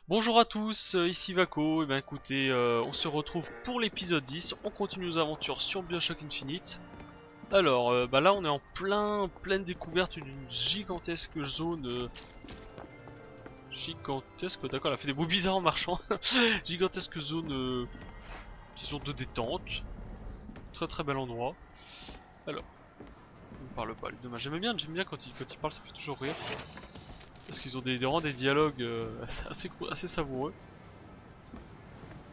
Bonjour à tous, ici Vaco, et bien écoutez, on se retrouve pour l'épisode 10, on continue nos aventures sur BioShock Infinite. Alors, là on est en pleine découverte d'une gigantesque zone, gigantesque, d'accord, elle a fait des mots bizarres en marchant, gigantesque zone, disons de détente, très bel endroit. Alors, on ne parle pas, les dommages, j'aime bien quand ils parlent, ça fait toujours rire. Parce qu'ils ont vraiment des dialogues assez savoureux.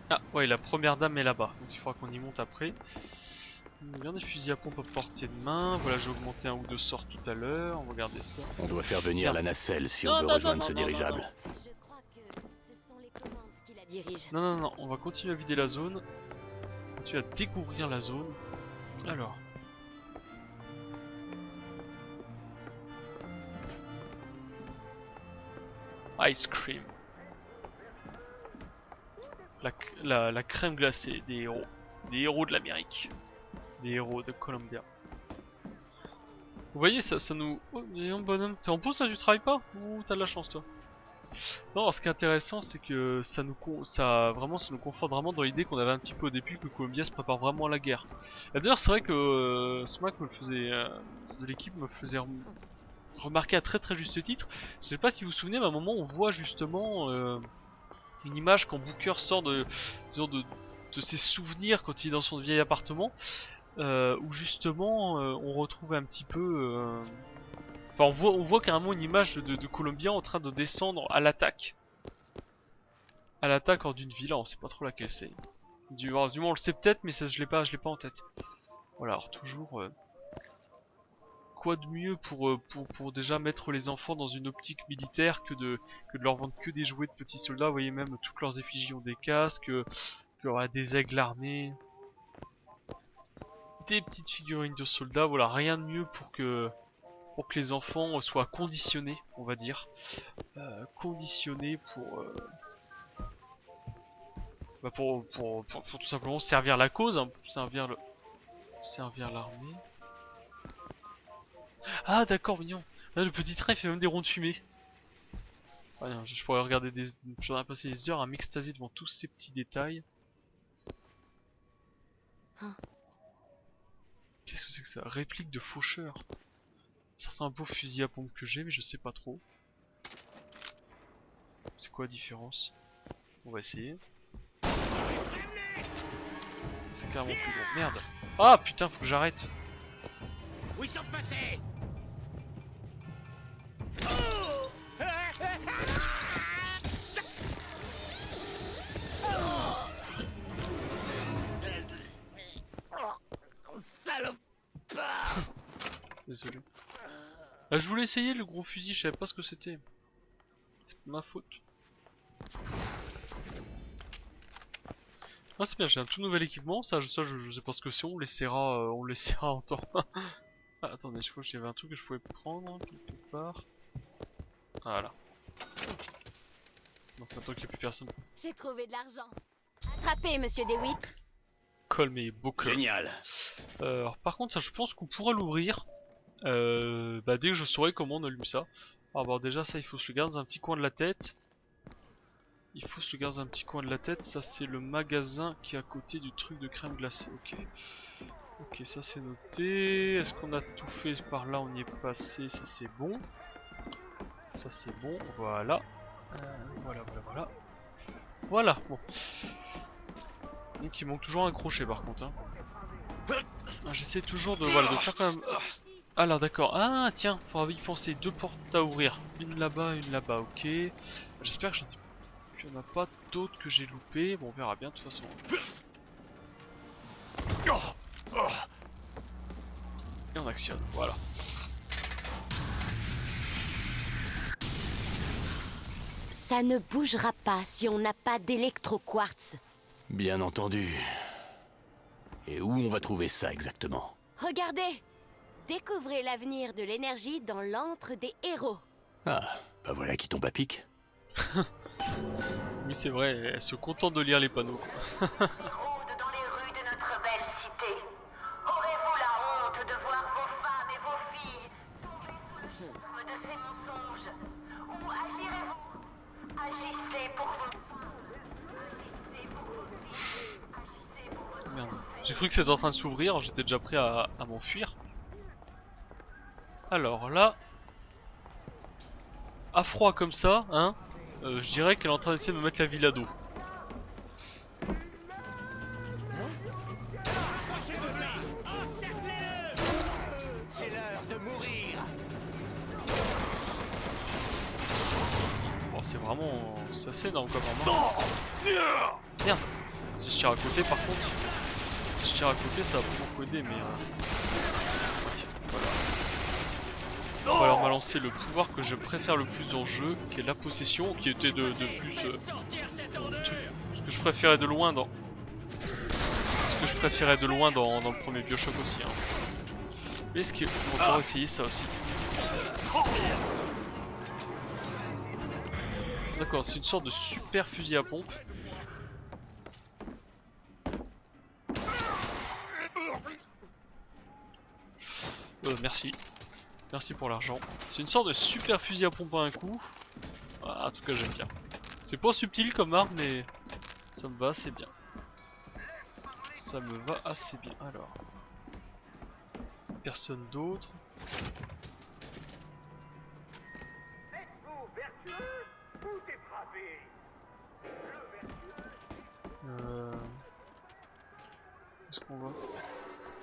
Ah ouais, la première dame est là-bas, donc il faudra qu'on y monte après. Bien des fusils à pompe à portée de main, voilà j'ai augmenté un ou deux sorts tout à l'heure, on va regarder ça. On doit faire venir Merde. la nacelle si on Non, veut non, non, rejoindre non, ce non, non, dirigeable. non. Je crois que ce sont les commandes qui la dirigent. Non, on va continuer à vider la zone. On continue à découvrir la zone. Alors. Ice cream. La crème glacée des héros. Des héros de l'Amérique. Des héros de Columbia. Vous voyez, ça nous... Oh, bonhomme, t'es en pause là, tu travailles pas? Ou t'as de la chance toi? Non, alors ce qui est intéressant, c'est que ça nous conforte vraiment dans l'idée qu'on avait un petit peu au début que Columbia se prépare vraiment à la guerre. Et d'ailleurs, c'est vrai que Smack de l'équipe me faisait remarquer à très juste titre. Je sais pas si vous vous souvenez, mais à un moment on voit justement une image quand Booker sort disons de ses souvenirs quand il est dans son vieil appartement, où justement on retrouve un petit peu. Enfin, on voit carrément une image de Columbia en train de descendre à l'attaque. À l'attaque d'une ville, alors on sait pas trop laquelle c'est. Du moins on le sait peut-être, mais ça, je l'ai pas en tête. Voilà, alors toujours... quoi de mieux pour déjà mettre les enfants dans une optique militaire que de leur vendre que des jouets de petits soldats. Vous voyez même toutes leurs effigies ont des casques, des aigles armés, des petites figurines de soldats, voilà, rien de mieux pour que les enfants soient conditionnés, on va dire. Conditionnés pour tout simplement servir la cause, hein, pour servir l'armée. Ah d'accord, mignon. Là, le petit train il fait même des ronds de fumée. Ah, non, je pourrais regarder je pourrais passer des heures à m'extasier devant tous ces petits détails. Hein. Qu'est-ce que c'est que ça? Réplique de faucheur. Ça c'est un beau fusil à pompe que j'ai, mais je sais pas trop. C'est quoi la différence? On va essayer. C'est carrément plus gros. Merde. Ah putain, faut que j'arrête. Où ils sont passés? Salopard! Désolé. Ah, je voulais essayer le gros fusil, je savais pas ce que c'était. C'est ma faute. Ah c'est bien, j'ai un tout nouvel équipement, ça je sais pas ce que c'est, on le laissera en temps. Ah, attendez, je crois que j'avais un truc que je pouvais prendre quelque part. Voilà. Donc maintenant qu'il n'y a plus personne. J'ai trouvé de l'argent. Attrapez, monsieur DeWitt. Call me Booker. Génial. Alors par contre ça je pense qu'on pourra l'ouvrir dès que je saurai comment on allume ça. Alors bon, déjà ça il faut se le garder dans un petit coin de la tête. Il faut se le garder dans un petit coin de la tête, ça c'est le magasin qui est à côté du truc de crème glacée, ok. Ok, ça c'est noté. Est-ce qu'on a tout fait par là? On y est passé, ça c'est bon. Ça c'est bon, voilà. Voilà. Voilà, bon. Donc il manque toujours un crochet par contre. Hein. Ah, j'essaie toujours de faire quand même... Ah là d'accord, ah tiens, faudra y penser, deux portes à ouvrir. Une là-bas, ok. J'espère que qu'il n'y en a pas d'autres que j'ai loupé. Bon on verra bien de toute façon. Et on actionne, voilà. Ça ne bougera pas si on n'a pas d'électro-quartz. Bien entendu. Et où on va trouver ça exactement? Regardez! Découvrez l'avenir de l'énergie dans l'antre des héros. Ah, bah voilà qui tombe à pic. Oui c'est vrai, elle se contente de lire les panneaux. Rôde dans les rues de notre belle cité. Aurez-vous la honte de voir vos femmes et vos filles tomber sous le charme de ces mensonges? Ou agirez-vous? Agissez pour pour vos femmes. Agissez pour vos filles. Agissez pour votre Merde. J'ai cru que c'était en train de s'ouvrir, j'étais déjà prêt à m'enfuir. Alors là, à froid comme ça, hein, je dirais qu'elle est en train d'essayer de me mettre la ville à dos. Sachez-le là. Encerclez-le. C'est l'heure de mourir. Bon, c'est vraiment... c'est assez énorme comme arme. Merde. Si je tire à côté par contre, si je tire à côté ça va pas beaucoup aider mais... ouais, voilà. Bon, alors on va lancer le pouvoir que je préfère le plus dans le jeu, qui est la possession, qui était de plus... ce que je préférais de loin dans... ce que je préférais de loin dans le premier Bioshock aussi. Hein. Est-ce qu'on pourrait essayer ça aussi? D'accord, c'est une sorte de super fusil à pompe. Merci. Merci pour l'argent. C'est une sorte de super fusil à pompe à un coup. Ah, en tout cas j'aime bien. C'est pas subtil comme arme mais ça me va assez bien. Ça me va assez bien. Alors. Personne d'autre. Est-ce qu'on va...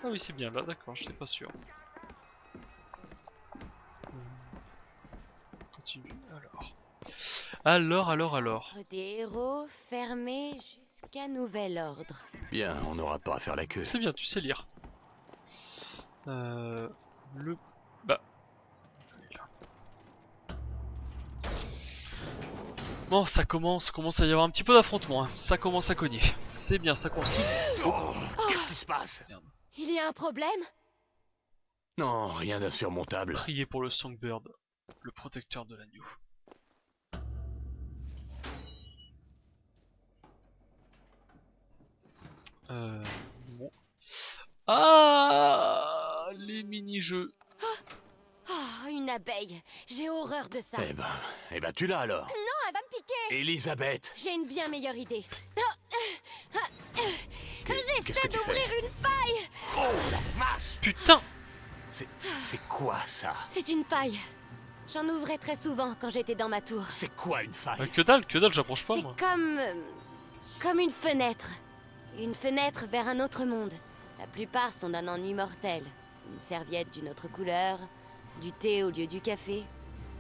Ah oui c'est bien là, d'accord, j'étais pas sûr. Continue, alors. Alors. Des héros fermés jusqu'à nouvel ordre. Bien, on n'aura pas à faire la queue. C'est bien, tu sais lire. Le... Bah... Bon, ça commence à y avoir un petit peu d'affrontement, hein. Ça commence à cogner. C'est bien, ça continue. Oh, qu'est-ce qui se passe? Il y a un problème? Non, rien d'insurmontable. Priez pour le Songbird, le protecteur de l'agneau. Bon. Ah, les mini-jeux. Oh, une abeille. J'ai horreur de ça. Eh ben tu l'as alors. Non, elle va me piquer. Elisabeth. J'ai une bien meilleure idée. Qu'est-ce que J'essaie tu d'ouvrir fais? une faille. Oh la vache. Putain! C'est quoi ça? C'est une faille. J'en ouvrais très souvent quand j'étais dans ma tour. C'est quoi une faille? Que dalle, j'approche pas C'est moi. comme une fenêtre. Une fenêtre vers un autre monde. La plupart sont d'un ennui mortel. Une serviette d'une autre couleur, du thé au lieu du café.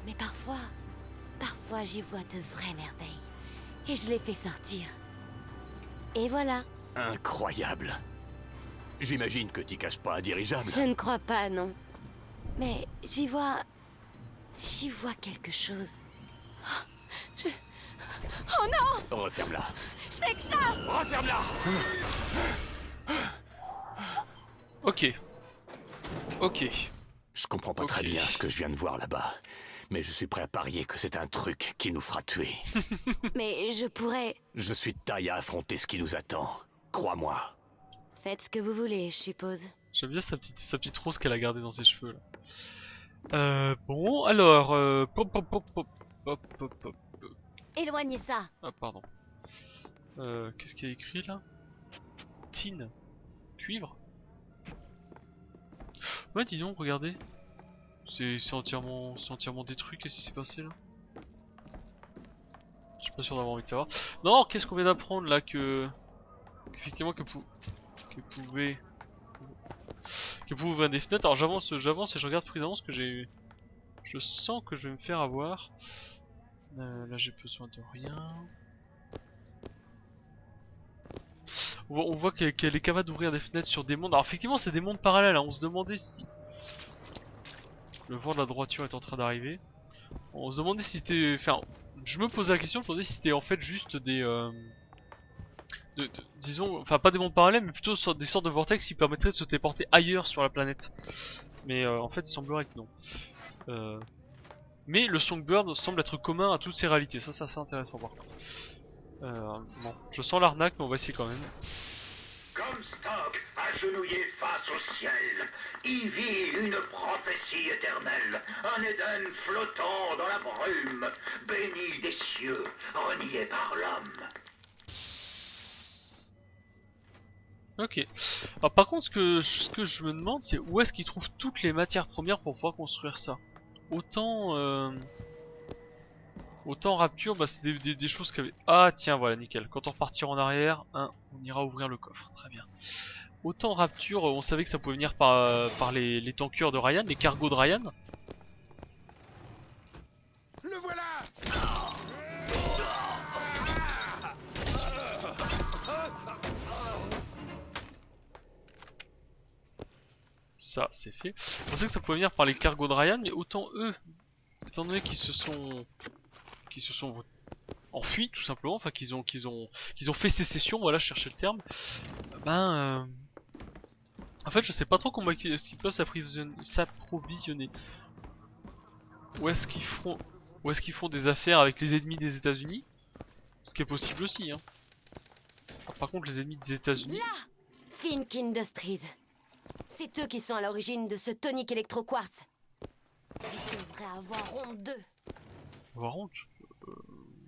Mais parfois j'y vois de vraies merveilles. Et je les fais sortir. Et voilà. Incroyable. J'imagine que t'y caches pas un dirigeable. Je ne crois pas, non. Mais j'y vois quelque chose. Oh non! Referme-la. Je fais que ça! Referme-la. Ok. Je comprends pas très bien ce que je viens de voir là-bas. Mais je suis prêt à parier que c'est un truc qui nous fera tuer. Mais je pourrais... Je suis de taille à affronter ce qui nous attend. Crois-moi. Faites ce que vous voulez, je suppose. J'aime bien sa petite rose qu'elle a gardée dans ses cheveux là. Bon, alors... Pop. Éloignez ça. Ah, pardon. Qu'est-ce qu'il y a écrit là? Tin. Cuivre. Ouais, dis donc, regardez. C'est entièrement détruit, qu'est-ce qui s'est passé là? Je suis pas sûr d'avoir envie de savoir. Non, qu'est-ce qu'on vient d'apprendre là qu'effectivement que pouvait ouvrir des fenêtres. Alors j'avance et je regarde prudemment ce que je sens que je vais me faire avoir. Là j'ai besoin de rien. On voit qu'elle est capable d'ouvrir des fenêtres sur des mondes. Alors effectivement c'est des mondes parallèles, hein. On se demandait si... Le vent de la droiture est en train d'arriver. On se demandait si c'était... Enfin, je me posais la question, je me demandais si c'était en fait juste des... disons, enfin pas des mondes parallèles, mais plutôt des sortes de vortex qui permettraient de se téléporter ailleurs sur la planète. Mais en fait il semblerait que non. Mais le Songbird semble être commun à toutes ces réalités, ça c'est assez intéressant par contre. Bon, je sens l'arnaque mais on va essayer quand même. Comstock, agenouillé face au ciel, y vit une prophétie éternelle, un Éden flottant dans la brume, béni des cieux, renié par l'homme. Ok. Alors par contre, ce que je me demande, c'est où est-ce qu'ils trouvent toutes les matières premières pour pouvoir construire ça. Autant Rapture, bah c'est des choses qui avaient... Ah tiens, voilà, nickel. Quand on repartira en arrière, hein, on ira ouvrir le coffre. Très bien. Autant Rapture, on savait que ça pouvait venir par les tankers de Ryan, les cargos de Ryan. Le voilà. Ça, c'est fait. On sait que ça pouvait venir par les cargos de Ryan, mais autant eux, étant donné qu'ils se sont enfuis tout simplement, enfin qu'ils ont fait sécession, voilà, je cherchais le terme. En fait, je sais pas trop comment ils peuvent s'approvisionner. Où est-ce qu'ils font des affaires avec les ennemis des États-Unis? Ce qui est possible aussi, hein. Alors, par contre, les ennemis des États-Unis. Là, Fink Industries. C'est eux qui sont à l'origine de ce tonique électro-quartz. Ils devraient avoir honte d'eux. Avoir honte.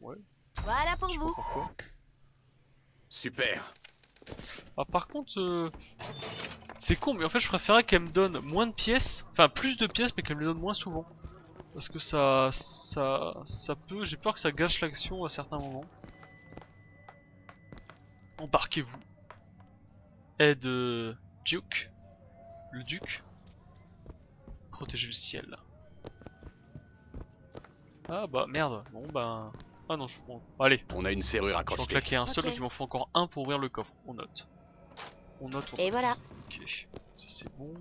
Ouais. Voilà pour Je sais pas vous. pourquoi. Super. Ah, par contre, c'est con, mais en fait, je préférais qu'elle me donne moins de pièces, enfin plus de pièces, mais qu'elle me les donne moins souvent. Parce que ça peut, j'ai peur que ça gâche l'action à certains moments. Embarquez-vous. Aide Duke. Le duc. Protéger le ciel. Ah bah merde. Bon bah... Ah non, je prends... Allez, On a une serrure je vais en accrochée. claquer un seul, Ok. donc il m'en faut encore un pour ouvrir le coffre. On note. On note. Et voilà. Ok, ça c'est bon.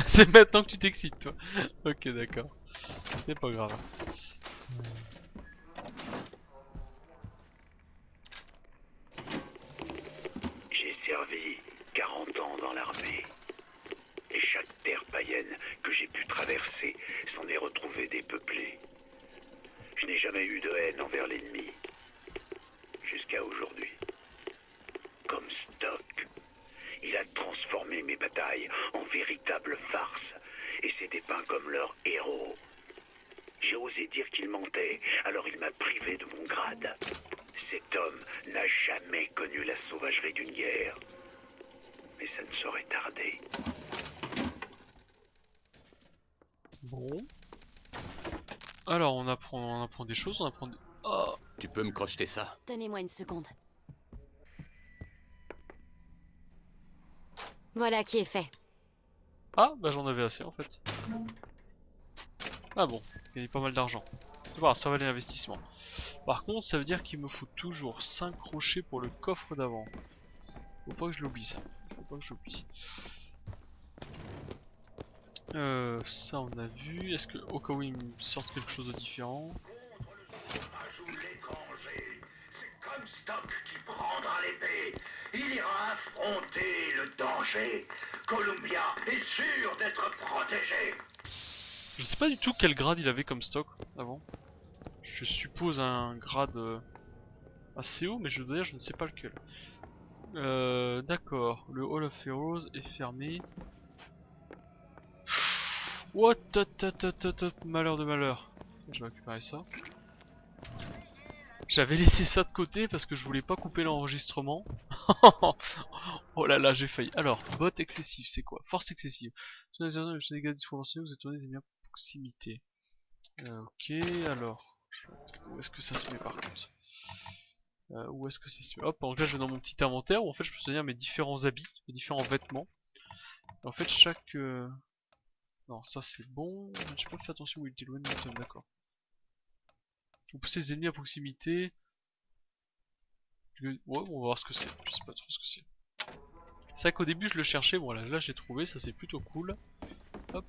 C'est maintenant que tu t'excites toi. Ok, d'accord. C'est pas grave. J'ai servi 40 ans dans l'armée. Et chaque terre païenne que j'ai pu traverser s'en est retrouvée dépeuplée. Je n'ai jamais eu de haine envers l'ennemi. Jusqu'à aujourd'hui. Comstock. Il a transformé mes batailles en véritables farces et s'est dépeint comme leur héros. J'ai osé dire qu'il mentait, alors il m'a privé de mon grade. Cet homme n'a jamais connu la sauvagerie d'une guerre. Mais ça ne saurait tarder. Bon. Alors on apprend des choses, on apprend des... Oh. Tu peux me crocheter ça? Donnez-moi une seconde. Voilà qui est fait. Ah bah j'en avais assez en fait. Ah bon, il y a pas mal d'argent. C'est pas grave, ça va l'investissement. Par contre ça veut dire qu'il me faut toujours 5 crochets pour le coffre d'avant. Faut pas que je l'oublie ça. Faut pas que je l'oublie. Ça on a vu. Est-ce que au cas où il me sorte quelque chose de différent? Ajoute l'étranger. C'est Comstock qui prendra l'épée. Il ira affronter le danger. Columbia est sûr d'être protégée. Je sais pas du tout quel grade il avait comme stock avant. Je suppose un grade assez haut, mais d'ailleurs je ne sais pas lequel. D'accord, le Hall of Heroes est fermé. What? Malheur de malheur. Je vais récupérer ça. J'avais laissé ça de côté parce que je voulais pas couper l'enregistrement. Oh là là, j'ai failli. Alors, bot excessif, c'est quoi? Force excessive. Sur les dégâts disproportionnés, vous étonnez des biens proximité. Ok, alors. Où est-ce que ça se met par contre? Où est-ce que ça se met? Hop, donc là je vais dans mon petit inventaire où en fait je peux choisir mes différents habits, mes différents vêtements. Et en fait chaque... Non, ça c'est bon. J'ai pas fait attention où il était loin de Newton, d'accord. Vous poussez les ennemis à proximité. Ouais, on va voir ce que c'est. Je sais pas trop ce que c'est. C'est vrai qu'au début je le cherchais, bon là j'ai trouvé, ça c'est plutôt cool. Hop.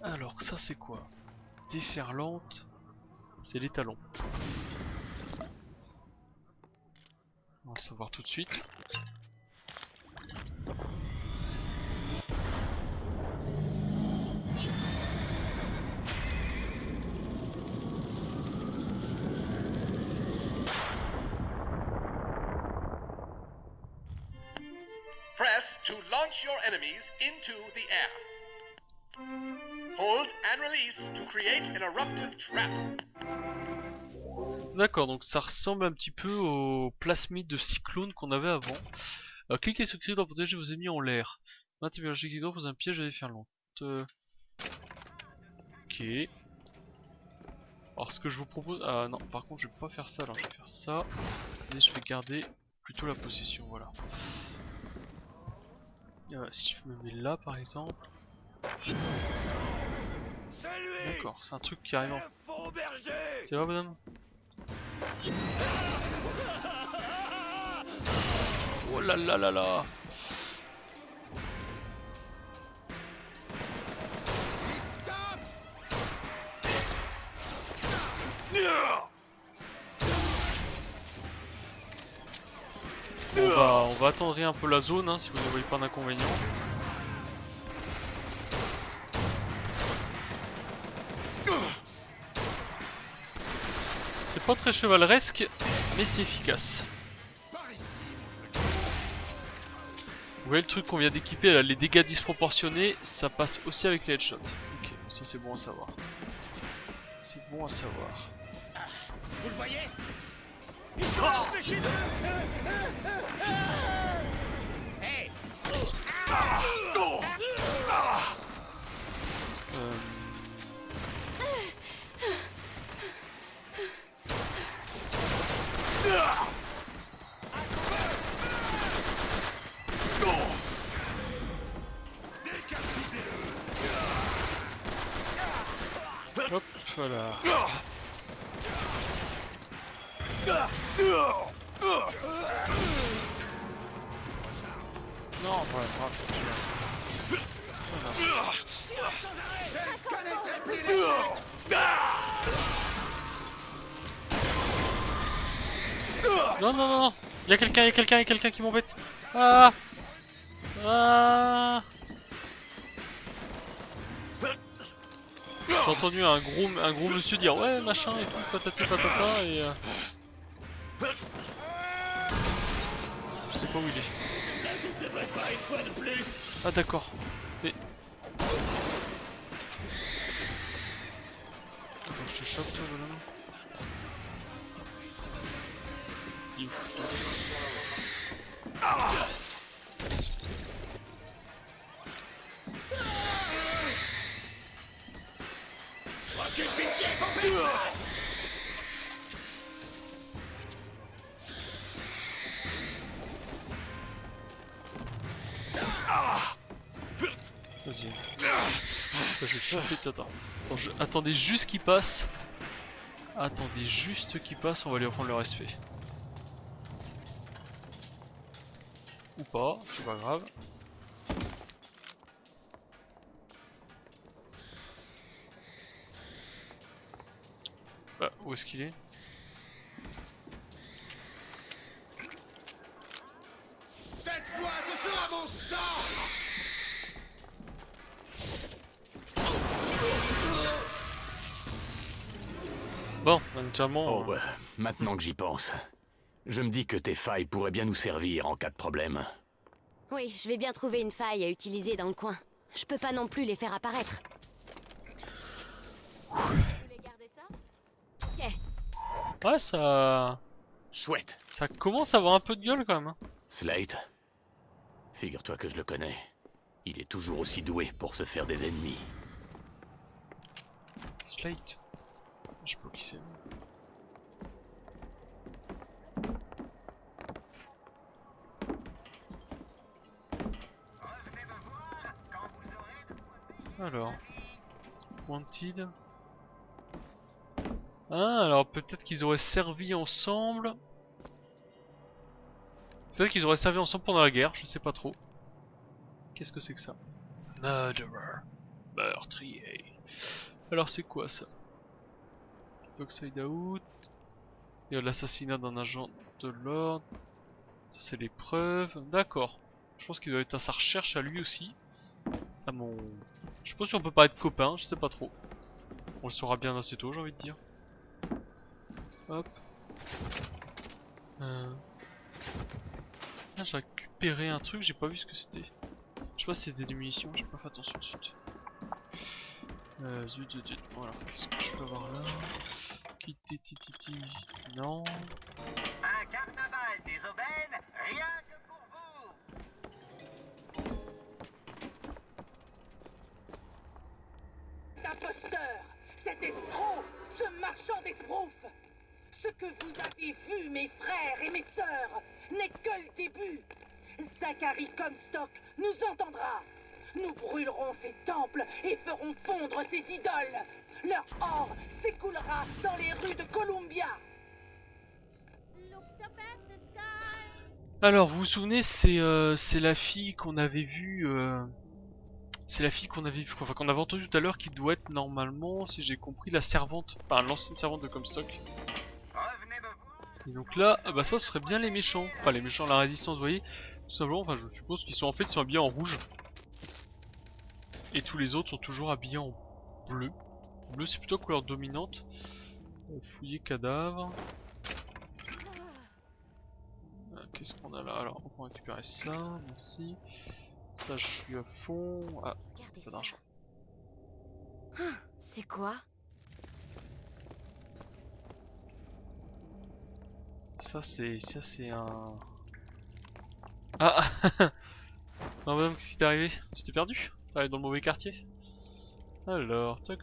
Alors ça c'est quoi? Déferlante. C'est les talons. On va savoir tout de suite. Press to launch your enemies into the air. Hold and release to create an eruptive trap. D'accord, donc ça ressemble un petit peu au plasmide de cyclone qu'on avait avant. Cliquez sur clic droit pour protéger vos ennemis en l'air. Maintenez le clic droit pour un piège à déferlante. Ok. Alors ce que je vous propose... Ah non, par contre je vais pas faire ça, alors je vais faire ça. Et je vais garder plutôt la possession, voilà. Si je me mets là par exemple... D'accord, c'est un truc qui arrive en... C'est vrai madame? Oh là là là là. On va attendre un peu la zone hein, si vous ne voyez pas d'inconvénient. C'est pas très chevaleresque, mais c'est efficace. Vous voyez le truc qu'on vient d'équiper, les dégâts disproportionnés, ça passe aussi avec les headshots. Ok, ça c'est bon à savoir. C'est bon à savoir. Vous le voyez? Il faut l'empêcher de... Hey! Hop, voilà. Non, voilà, non, non, non, non. Il y a quelqu'un qui m'embête. Ah. Ah. J'ai entendu un gros monsieur dire ouais machin et tout, patati patata et je sais pas où il est. Ah d'accord. Mais... Attends, je te chope toi bonhomme. Il est où? Vas-y. Ça, je vais te choper. Attendez juste qu'il passe. Attendez juste qu'il passe, on va lui reprendre le respect. Ou pas, c'est pas grave. Bah, où est-ce qu'il est? Cette fois, ce sera mon sang! Bon, naturellement... Oh, maintenant que j'y pense, je me dis que tes failles pourraient bien nous servir en cas de problème. Oui, je vais bien trouver une faille à utiliser dans le coin. Je peux pas non plus les faire apparaître. Vous voulez garder ça? Ok. Ouais, ça... Chouette. Ça commence à avoir un peu de gueule quand même. Hein. Slate, figure-toi que je le connais. Il est toujours aussi doué pour se faire des ennemis. Slate. Je sais pas qui c'est. Alors. Wanted. Ah, alors peut-être qu'ils auraient servi ensemble. Peut-être qu'ils auraient servi ensemble pendant la guerre, je sais pas trop. Qu'est-ce que c'est que ça? Murderer. Meurtrier. Alors c'est quoi ça? Oxide out. Il y a l'assassinat d'un agent de l'ordre. Ça c'est les preuves. D'accord. Je pense qu'il doit être à sa recherche à lui aussi. À mon... Je sais pas si on peut pas être copains, je sais pas trop. On le saura bien assez tôt, j'ai envie de dire. Hop. Ah, je repéré un truc, j'ai pas vu ce que c'était. Je sais pas si c'était des munitions, j'ai pas fait attention dessus. Zut. Voilà, qu'est-ce que je peux avoir là? Non. Un carnaval des aubaines, rien que pour vous. Imposteur, cet escroc, ce marchand d'esbroufs. Ce que vous avez vu, mes frères et mes sœurs, n'est que le début. Zachary Comstock nous entendra. Nous brûlerons ses temples et ferons fondre ses idoles. Leur or s'écoulera dans les rues de Columbia. Alors, vous vous souvenez, c'est la fille qu'on avait vue. C'est la fille qu'on avait vue, enfin qu'on avait entendu tout à l'heure, qui doit être normalement, si j'ai compris, la servante, enfin l'ancienne servante de Comstock. Revenez me voir. Et donc là, bah ça ce serait bien les méchants, enfin les méchants, la résistance, vous voyez, tout simplement. Enfin, je suppose qu'ils sont en fait habillés en rouge. Et tous les autres sont toujours habillés en bleu. Bleu, c'est plutôt couleur dominante. Fouiller cadavre. Qu'est-ce qu'on a là? Alors, on peut récupérer ça, merci. Ça, je suis à fond. Ah, Regardez pas ça. d'argent. Ah, c'est quoi? Ça, c'est un. Ah. Non, madame, qu'est-ce qui t'est arrivé? Tu t'es perdu? T'es dans le mauvais quartier? Alors, toc.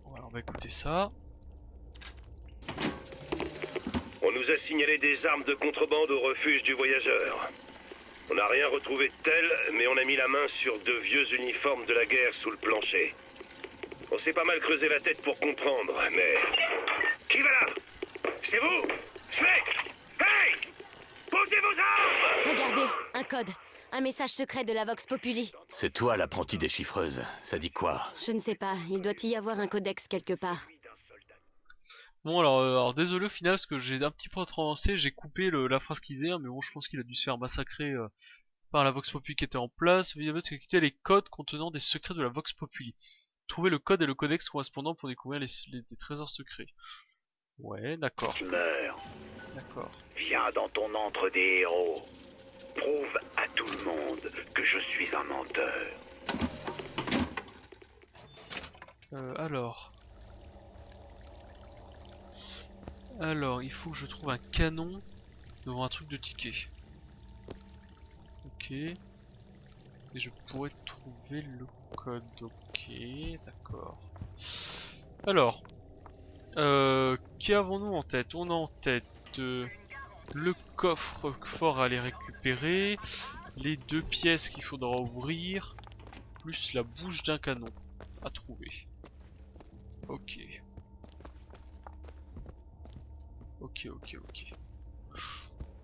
Voilà, on va écouter ça. On nous a signalé des armes de contrebande au refuge du voyageur. On n'a rien retrouvé de tel, mais on a mis la main sur 2 vieux uniformes de la guerre sous le plancher. On s'est pas mal creusé la tête pour comprendre, mais... Qui va là? C'est vous? Snake! Hey! Posez vos armes! Regardez, un code. Un message secret de la Vox Populi. C'est toi l'apprentie déchiffreuse. Ça dit quoi? Je ne sais pas, il doit y avoir un codex quelque part. Bon, alors désolé au final, parce que j'ai un petit peu trop avancé, j'ai coupé la phrase qu'ils disait, mais bon, je pense qu'il a dû se faire massacrer par la Vox Populi qui était en place. Veuillez exécuter les codes contenant des secrets de la Vox Populi. Trouvez le code et le codex correspondant pour découvrir des trésors secrets. Ouais, d'accord. Qui meurt. D'accord. Viens dans ton antre des héros. Prouve à tout le monde que je suis un menteur. Alors, il faut que je trouve un canon devant un truc de ticket. Ok. Et je pourrais trouver le code. Ok, d'accord. Alors, qui avons-nous en tête? On a en tête le coffre fort à aller récupérer, les 2 pièces qu'il faudra ouvrir, plus la bouche d'un canon à trouver. Ok.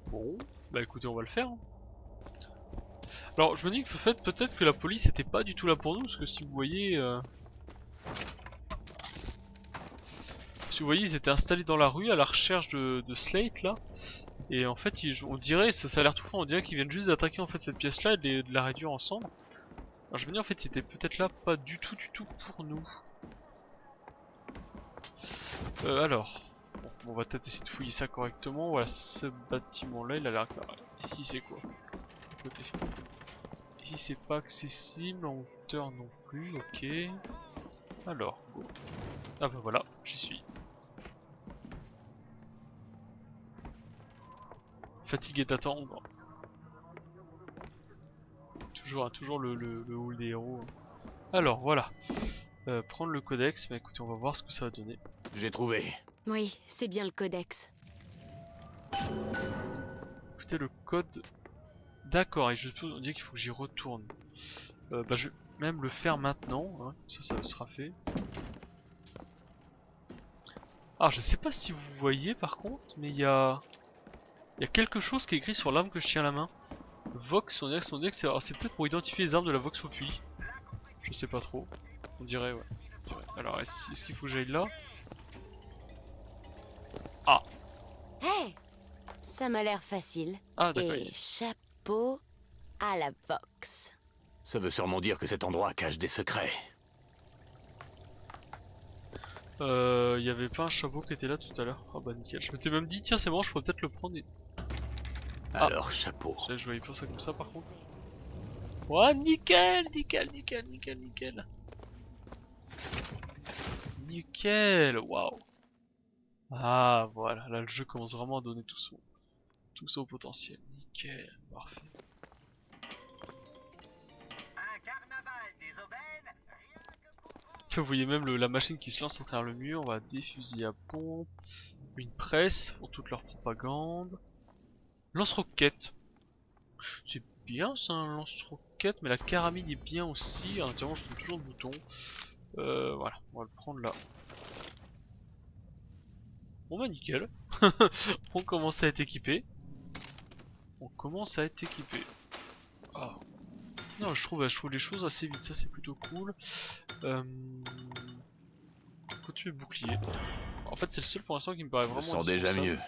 Bon, bah écoutez, on va le faire. Hein. Alors, je me dis que peut-être que la police était pas du tout là pour nous, parce que si vous voyez... Si vous voyez, ils étaient installés dans la rue à la recherche de Slate, là. Et en fait, on dirait, ça a l'air tout fort, on dirait qu'ils viennent juste d'attaquer en fait cette pièce-là et de la réduire ensemble. Alors je me dis en fait, c'était peut-être là pas du tout pour nous. Alors... Bon, on va peut-être essayer de fouiller ça correctement. Voilà, ce bâtiment là il a l'air clair. Ici c'est quoi? Côté. Ici c'est pas accessible, en hauteur non plus, ok. Alors, go. Ah bah voilà, j'y suis. Fatigué d'attendre. Toujours le hall des héros. Alors voilà. Prendre le codex, mais écoutez, on va voir ce que ça va donner. J'ai trouvé. Oui, c'est bien le codex. Écoutez, le code... D'accord, et on dit qu'il faut que j'y retourne. Bah je vais même le faire maintenant, hein. Ça sera fait. Alors je sais pas si vous voyez par contre, mais il y a quelque chose qui est écrit sur l'arme que je tiens à la main. Vox, on dirait que c'est peut-être pour identifier les armes de la Vox Populi. Je sais pas trop. On dirait, ouais. Alors est-ce qu'il faut que j'aille là? Ah. Hey, ça m'a l'air facile. Ah d'accord. Et chapeau à la Vox. Ça veut sûrement dire que cet endroit cache des secrets. Il y avait pas un chapeau qui était là tout à l'heure. Ah bah nickel. Je m'étais même dit tiens c'est bon, je pourrais peut-être le prendre et... Alors, chapeau. Je voyais pas ça comme ça par contre. Ouais, nickel, nickel, nickel, nickel, nickel. Nickel, waouh. Ah voilà, là le jeu commence vraiment à donner tout son potentiel. Nickel, parfait. Vous voyez même la machine qui se lance à travers le mur. On va des fusils à pompe, une presse pour toute leur propagande. Lance-roquette. C'est bien ça, un lance-roquette, mais la caramine est bien aussi. À l'intérieur, je trouve toujours le bouton. Voilà, on va le prendre là. Bon bah nickel. On commence à être équipé. On commence à être équipé. Ah. Non, je trouve les choses assez vite, ça c'est plutôt cool. Continuer le bouclier. En fait c'est le seul pour l'instant qui me paraît vraiment indispensable. Déjà mieux.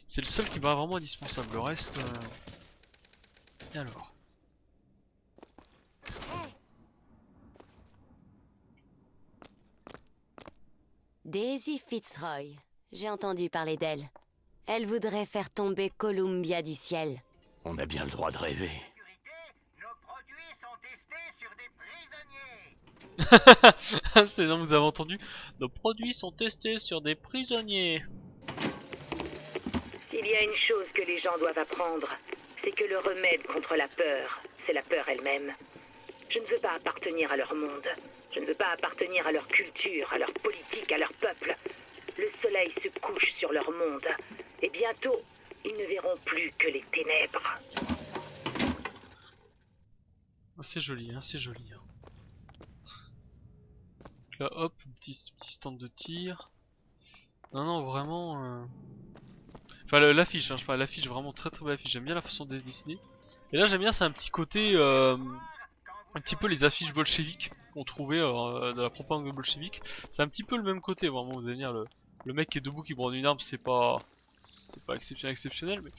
C'est le seul qui me paraît vraiment indispensable. Le reste... Et alors Daisy Fitzroy. J'ai entendu parler d'elle. Elle voudrait faire tomber Columbia du ciel. On a bien le droit de rêver. C'est non, vous avez entendu. Nos produits sont testés sur des prisonniers. S'il y a une chose que les gens doivent apprendre, c'est que le remède contre la peur, c'est la peur elle-même. Je ne veux pas appartenir à leur monde. Je ne veux pas appartenir à leur culture, à leur politique, à leur peuple. Le soleil se couche sur leur monde. Et bientôt, ils ne verront plus que les ténèbres. C'est joli, hein, c'est joli. Hein. Donc là, hop, petit stand de tir. Non, non, vraiment... Enfin, l'affiche, hein, je parle de l'affiche, vraiment très très belle affiche. J'aime bien la façon de se dessiner. Et là, j'aime bien, c'est un petit côté... un petit peu les affiches bolcheviques qu'on trouvait dans la propagande bolchevique. C'est un petit peu le même côté, vraiment, vous allez dire, le mec qui est debout qui brandit une arme, c'est pas exceptionnel, mais...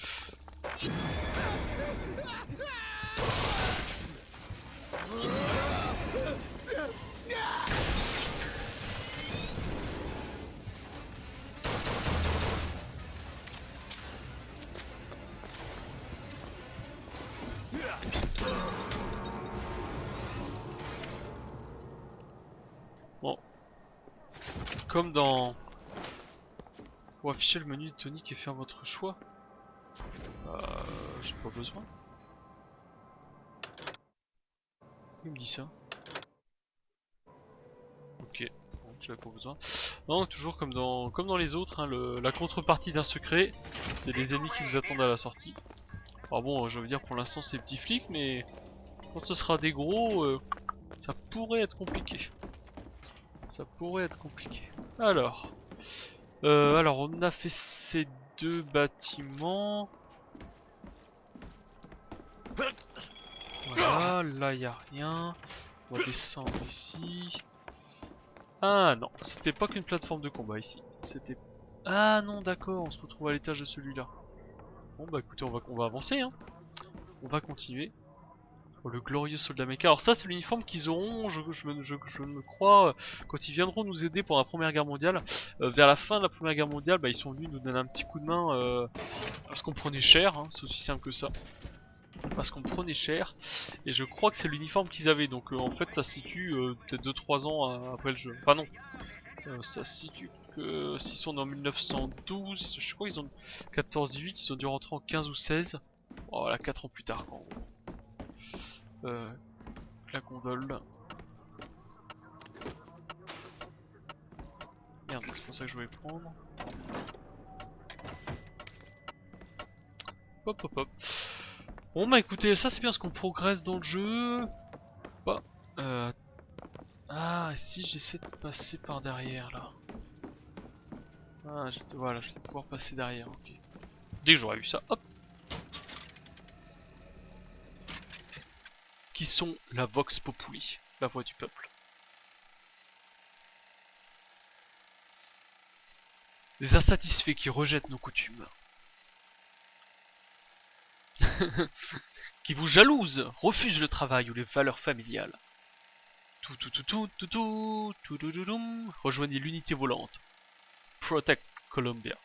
Bon, comme dans... Pour afficher le menu tonique et faire votre choix, j'ai pas besoin. Il me dit ça. Ok, bon, je n'avais pas besoin. Non, toujours comme dans les autres, hein, la contrepartie d'un secret, c'est les ennemis qui vous attendent à la sortie. Alors bon, je veux dire pour l'instant c'est petits flics, mais quand ce sera des gros, ça pourrait être compliqué. Ça pourrait être compliqué. Alors, on a fait ces deux bâtiments. Voilà, là y a rien. On va descendre ici. Ah non, c'était pas qu'une plateforme de combat ici. C'était... Ah non, d'accord, on se retrouve à l'étage de celui-là. Bon bah écoutez, on va avancer, hein. On va continuer. Oh, le glorieux soldat mecha. Alors ça c'est l'uniforme qu'ils auront, je me crois, quand ils viendront nous aider pour la Première Guerre mondiale. Vers la fin de la Première Guerre mondiale, bah, ils sont venus nous donner un petit coup de main parce qu'on prenait cher, hein, c'est aussi simple que ça. Parce qu'on prenait cher, et je crois que c'est l'uniforme qu'ils avaient, donc en fait ça se situe peut-être 2-3 ans après le jeu. Enfin non, ça se situe que s'ils sont en 1912, je crois qu'ils ont 14-18, ils ont dû rentrer en 15 ou 16. Voilà, 4 ans plus tard quoi. La gondole. Merde, c'est pour ça que je voulais prendre. Hop hop hop. Bon bah écoutez, ça c'est bien parce qu'on progresse dans le jeu. Bah, ah, si j'essaie de passer par derrière là. Ah, voilà, je vais pouvoir passer derrière, ok. Dès que j'aurais eu ça, hop. Qui sont la Vox Populi, la voix du peuple. Des insatisfaits qui rejettent nos coutumes. Qui vous jalousent, refusent le travail ou les valeurs familiales. Rejoignez l'unité volante. Protect Columbia.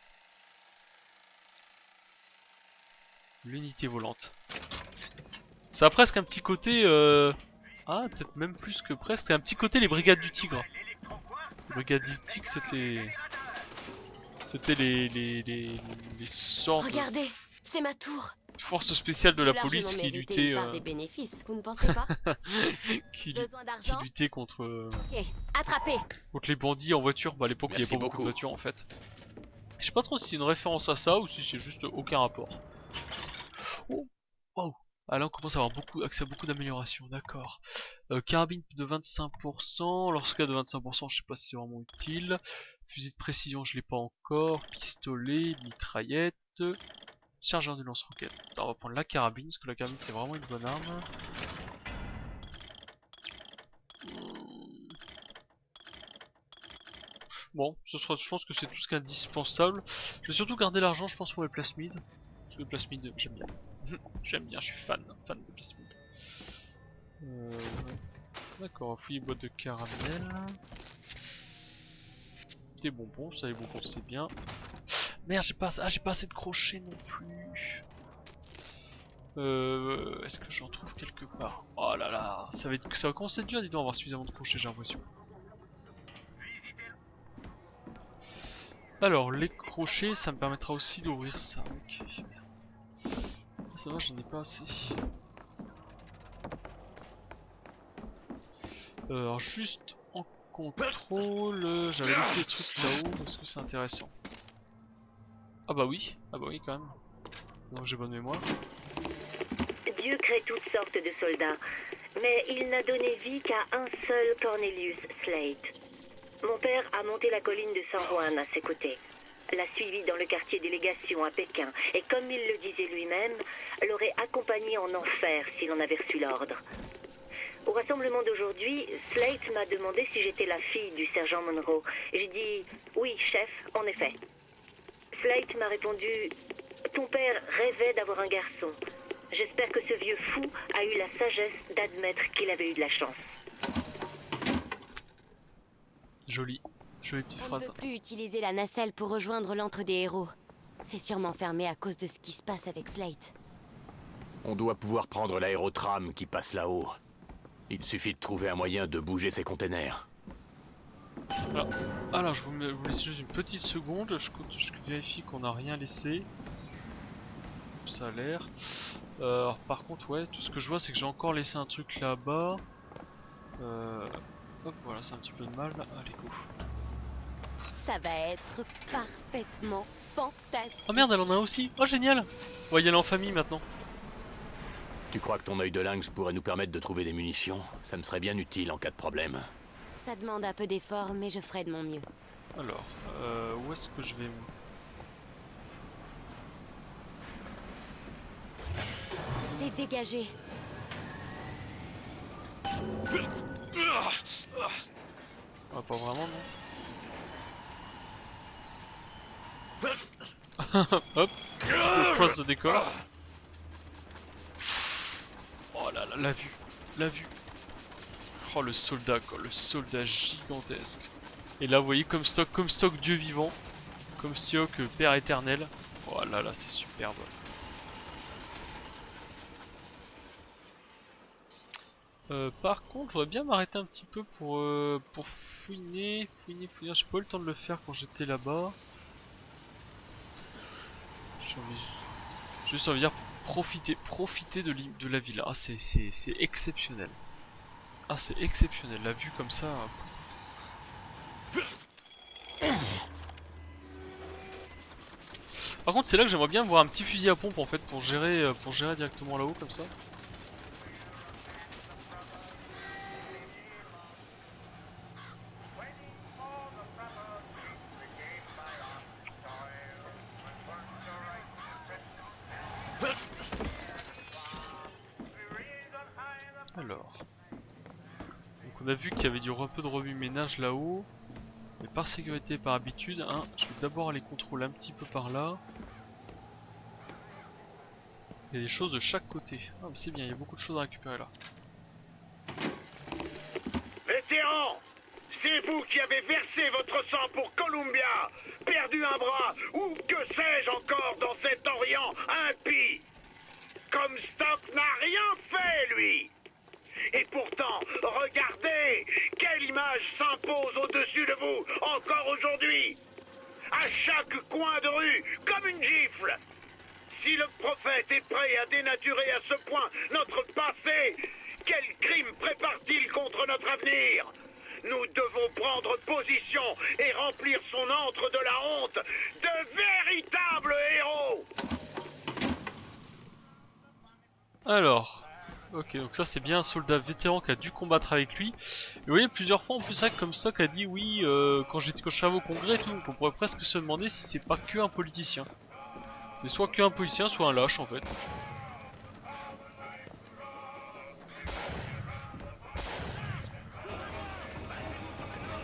L'unité volante. Ça a presque un petit côté... Ah, peut-être même plus que presque. Un petit côté les brigades du tigre. Les brigades du tigre, c'était... C'était les sortes Regardez, c'est ma tour. de forces spéciales de la J'ai police largement qui mérité luttaient... une part des bénéfices, vous ne pensez pas? Besoin d'argent? qui luttaient contre... Ok, attrapez. contre les bandits en voiture. Bah à l'époque il n'y avait pas beaucoup de voitures en fait. Je sais pas trop si c'est une référence à ça ou si c'est juste aucun rapport. Oh, wow. Ah là on commence à avoir accès à beaucoup d'améliorations, d'accord. Carabine de 25%, lorsqu'il y a de 25% je sais pas si c'est vraiment utile. Fusil de précision je l'ai pas encore, pistolet, mitraillette, chargeur de lance-roquette. On va prendre la carabine parce que la carabine c'est vraiment une bonne arme. Bon, je pense que c'est tout ce qui est indispensable. Je vais surtout garder l'argent, je pense, pour les plasmides. Parce que les plasmides, j'aime bien. J'aime bien, je suis fan des plasmides. D'accord, fouiller boîte de caramel. Des bonbons, ça les bonbons c'est bien. Merde, j'ai pas assez de crochets non plus. Est-ce que j'en trouve quelque part? Oh là là, ça va commencer à être dur, dis donc, avoir suffisamment de crochets, j'ai l'impression. Alors, les crochets, ça me permettra aussi d'ouvrir ça. Ok, merde. Ça va, j'en ai pas assez. Alors, juste en contrôle, j'avais laissé les trucs là-haut parce que c'est intéressant. Ah bah oui quand même. Donc j'ai bonne mémoire. Dieu crée toutes sortes de soldats, mais il n'a donné vie qu'à un seul Cornelius Slate. Mon père a monté la colline de San Juan à ses côtés, l'a suivi dans le quartier des légations à Pékin, et comme il le disait lui-même, l'aurait accompagné en enfer s'il en avait reçu l'ordre. Au rassemblement d'aujourd'hui, Slate m'a demandé si j'étais la fille du sergent Monroe. J'ai dit « Oui, chef, en effet ». Slate m'a répondu « Ton père rêvait d'avoir un garçon. J'espère que ce vieux fou a eu la sagesse d'admettre qu'il avait eu de la chance. » Jolie petite On ne phrase. peut plus utiliser la nacelle pour rejoindre l'antre des héros. C'est sûrement fermé à cause de ce qui se passe avec Slate. On doit pouvoir prendre l'aérotram qui passe là-haut. Il suffit de trouver un moyen de bouger ces containers. Alors je vous laisse juste une petite seconde, je vérifie qu'on n'a rien laissé. Ça a l'air. Alors par contre ouais, tout ce que je vois c'est que j'ai encore laissé un truc là-bas. Hop voilà, c'est un petit peu de mal. Allez go. Ça va être parfaitement fantastique. Oh merde, elle en a aussi. Oh génial. On va y aller en famille maintenant. Tu crois que ton œil de lynx pourrait nous permettre de trouver des munitions? Ça me serait bien utile en cas de problème. Ça demande un peu d'effort, mais je ferai de mon mieux. Alors, où est-ce que je vais... C'est dégagé. Ah, pas vraiment, non. Hop, petit peu cross de décor. Oh là là, la vue. Oh le soldat quoi, le soldat gigantesque. Et là vous voyez comme stock Dieu vivant, comme stock Père éternel. Oh là là, c'est superbe. Par contre, je voudrais bien m'arrêter un petit peu pour fouiner. J'ai pas eu le temps de le faire quand j'étais là-bas. J'ai juste envie de dire profiter de la villa. Ah, c'est exceptionnel. Ah, c'est exceptionnel, la vue comme ça. Par contre, c'est là que j'aimerais bien voir un petit fusil à pompe en fait pour gérer directement là-haut comme ça. Alors, donc on a vu qu'il y avait un peu de remue-ménage là-haut, mais par sécurité et par habitude, hein, je vais d'abord aller contrôler un petit peu par là. Il y a des choses de chaque côté. Ah, c'est bien, il y a beaucoup de choses à récupérer là. Vétérans, c'est vous qui avez versé votre sang pour Columbia, perdu un bras, ou que sais-je encore dans cet Orient impie. Comstock n'a rien fait, lui. Et pourtant, regardez, quelle image s'impose au-dessus de vous, encore aujourd'hui. À chaque coin de rue, comme une gifle. Si le prophète est prêt à dénaturer à ce point notre passé, quel crime prépare-t-il contre notre avenir? Nous devons prendre position et remplir son antre de la honte de véritables héros. Alors, ok, donc ça c'est bien un soldat vétéran qui a dû combattre avec lui. Et vous voyez, plusieurs fois en plus, c'est vrai que Comstock a dit oui quand je suis arrivé au congrès et tout, donc on pourrait presque se demander si c'est pas que un politicien. C'est soit qu'un politicien, soit un lâche en fait.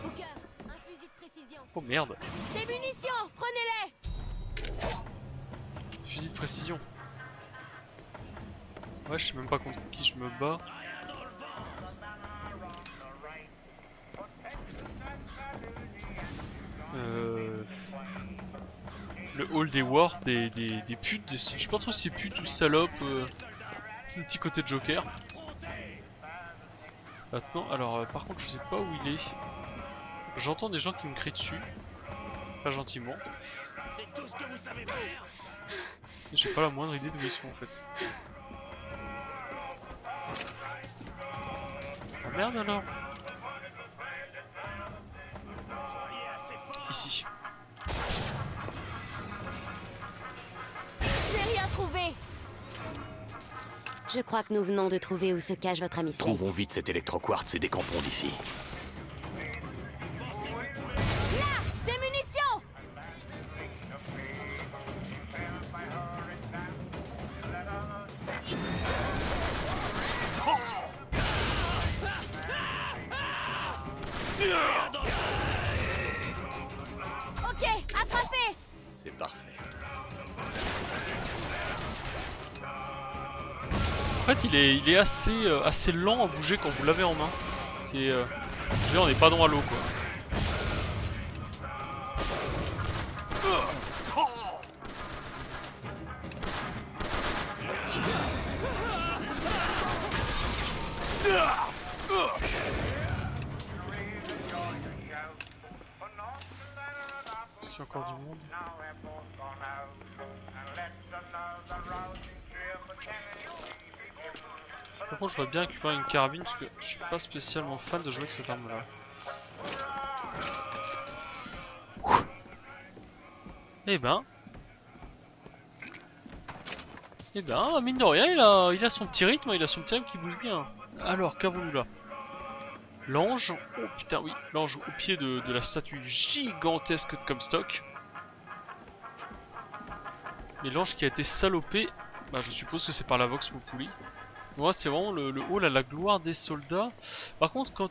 Booker, un fusil de précision. Oh merde, Des munitions, prenez-les. fusil de précision. Ouais, je sais même pas contre qui je me bats. Le hall des wards, des putes, je sais pas trop si c'est putes ou salopes, un petit côté de Joker. Maintenant, alors par contre je sais pas où il est. J'entends des gens qui me crient dessus, pas gentiment. C'est tout ce que vous savez faire. J'ai pas la moindre idée d'où ils sont en fait. Ah merde alors. Ici. Je n'ai rien trouvé. Je crois que nous venons de trouver où se cache votre ami Slate. Trouvons vite cet électroquartz et décampons d'ici. Là, des munitions. Ok, attrapé. C'est parfait. En fait, il est assez lent à bouger quand vous l'avez en main. C'est, je veux dire, on n'est pas dans Halo quoi. Est-ce qu'il y a encore du monde? Par contre, je voudrais bien récupérer une carabine parce que je suis pas spécialement fan de jouer avec cette arme là. Eh ben, mine de rien, il a son petit rythme, il a son petit rythme qui bouge bien. Alors, qu'avons-nous là? L'ange, oh putain oui, l'ange au pied de la statue gigantesque de Comstock. Et l'ange qui a été salopé, bah je suppose que c'est par la Vox Populi. Moi c'est vraiment le hall à la gloire des soldats. Par contre quand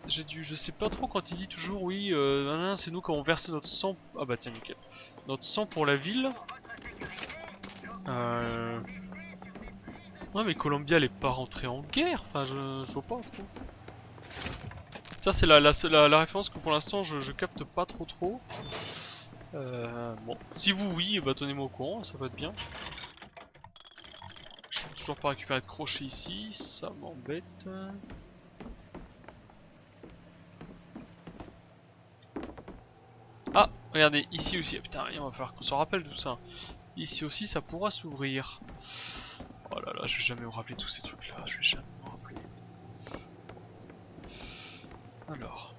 je sais pas trop quand il dit toujours oui, c'est nous quand on verse notre sang. Ah bah tiens nickel. Notre sang pour la ville. Ouais mais Columbia elle est pas rentrée en guerre. Enfin je vois pas trop. Ça c'est la référence que pour l'instant je capte pas trop. Bon, si vous oui, bah tenez-moi au courant, ça va être bien. Je peux toujours pas récupérer de crochet ici, ça m'embête. Ah, regardez, ici aussi, putain, il va falloir qu'on s'en rappelle tout ça. Ici aussi, ça pourra s'ouvrir. Oh là là, je vais jamais me rappeler tous ces trucs là, je vais jamais me rappeler. Alors.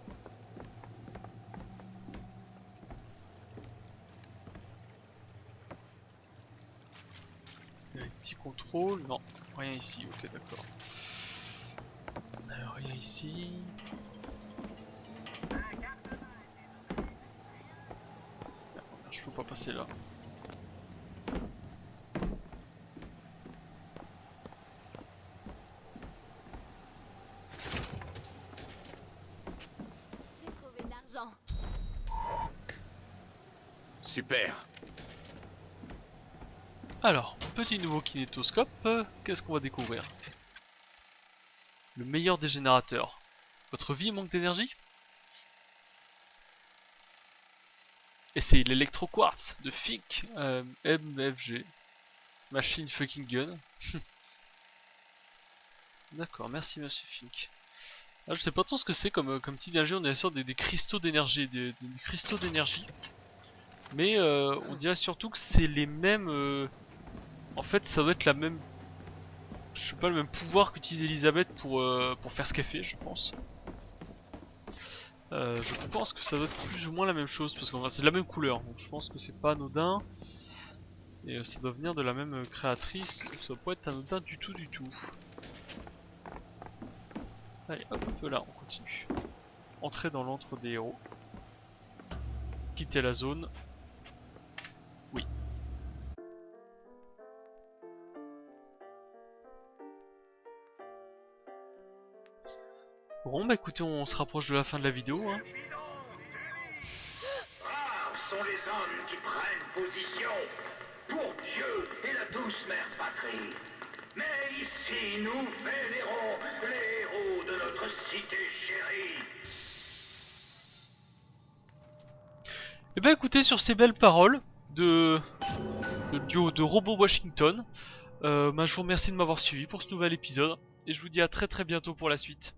Petit contrôle, non, rien ici, ok d'accord. Alors rien ici. Je peux pas passer là. J'ai trouvé de l'argent. Super. Alors, petit nouveau kinétoscope, qu'est-ce qu'on va découvrir? Le meilleur des générateurs. Votre vie manque d'énergie? Et c'est l'électroquartz de FIC MFG. Machine fucking gun. D'accord, merci monsieur Fink. Ah, je sais pas trop ce que c'est comme type d'énergie, on est sur des cristaux d'énergie, des cristaux d'énergie. Mais on dirait surtout que c'est les mêmes... En fait ça doit être la même... Je sais pas, le même pouvoir qu'utilise Elisabeth pour faire ce qu'elle fait, je pense. Je pense que ça doit être plus ou moins la même chose, parce que c'est de la même couleur, donc je pense que c'est pas anodin. Et ça doit venir de la même créatrice, donc ça doit pas être anodin du tout du tout. Allez hop, là on continue. Entrer dans l'antre des héros. Quitter la zone. Oui. Bon bah écoutez, on se rapproche de la fin de la vidéo hein. Rares sont les hommes qui prennent position pour Dieu et la douce mère patrie. Mais ici, nous vénérons les héros de notre cité chérie. Et bah écoutez, sur ces belles paroles de duo de Robo Washington, je vous remercie de m'avoir suivi pour ce nouvel épisode et je vous dis à très bientôt pour la suite.